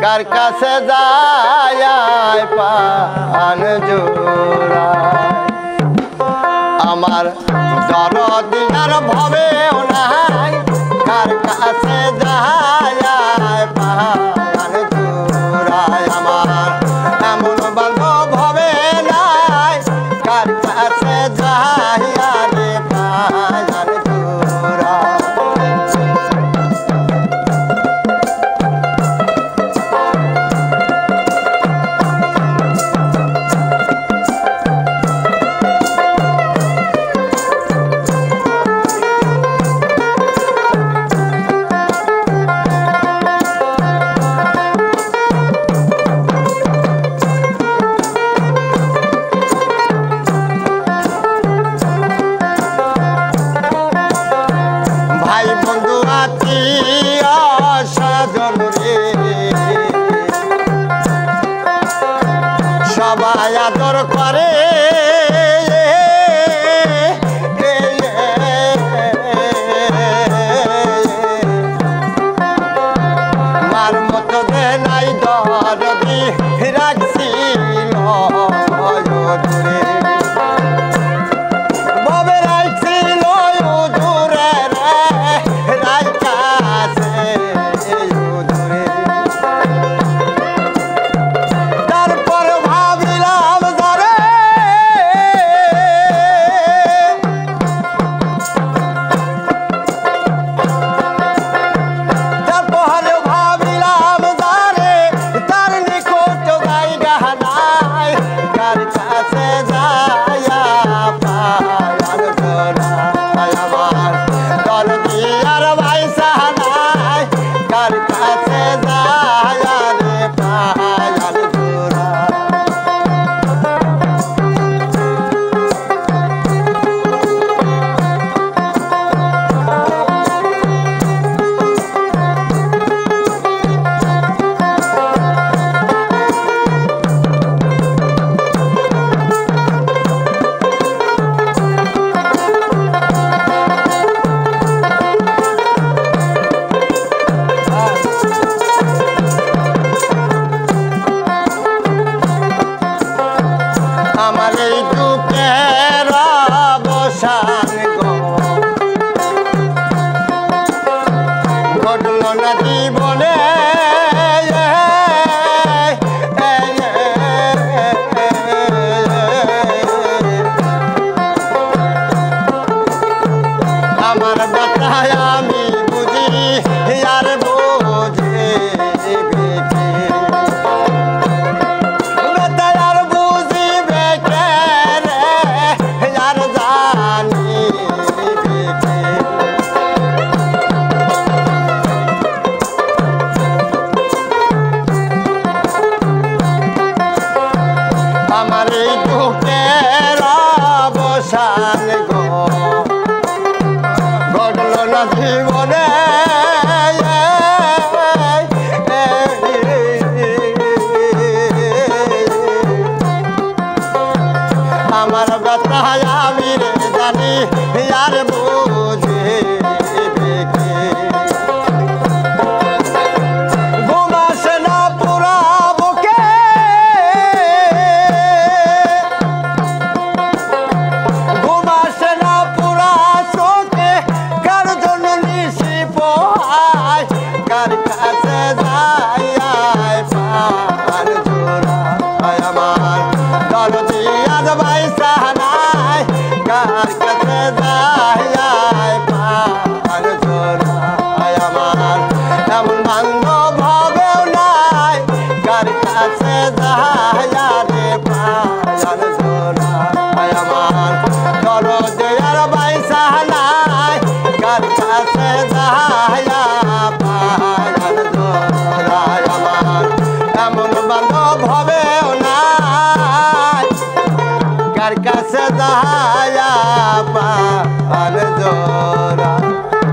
কার কাছে যায় পান জোড়ায় আমার দরদিনার ভবেও নাই কার কাছে যায় পান জোড়ায় আমার এমন বান্ধব হবে নাই কার কাছে যায় রে পান জোড়ায় সবাই আদর করে মার মতো দে নাই দরদি রাখছিল দূরে ববে রাখছিল দূরে রে রাইকাছে দূরে জীবনে আমার ব্যথায় আমি বুঝি আর বুঝে ব্যথায় আর বুঝিবে কে রে আর জানি আমার এই দুঃখের অবসান ঘটল না জীবনে আমার ব্যথায় আমি রে জানি আর বুঝে কার কাছে যায় পান জোড়ায় আমার দরদি আর বাইসা নাই কার কাছে যায় পান জোড়ায় আমার এমন বান্ধব হবেও নাই কার কাছে যায় রে পান জোড়ায় আমার দরদি আর বাইসা নাই কার কাছে যায় ভবেও নাই কার কাছে যায় পান জোড়ায়।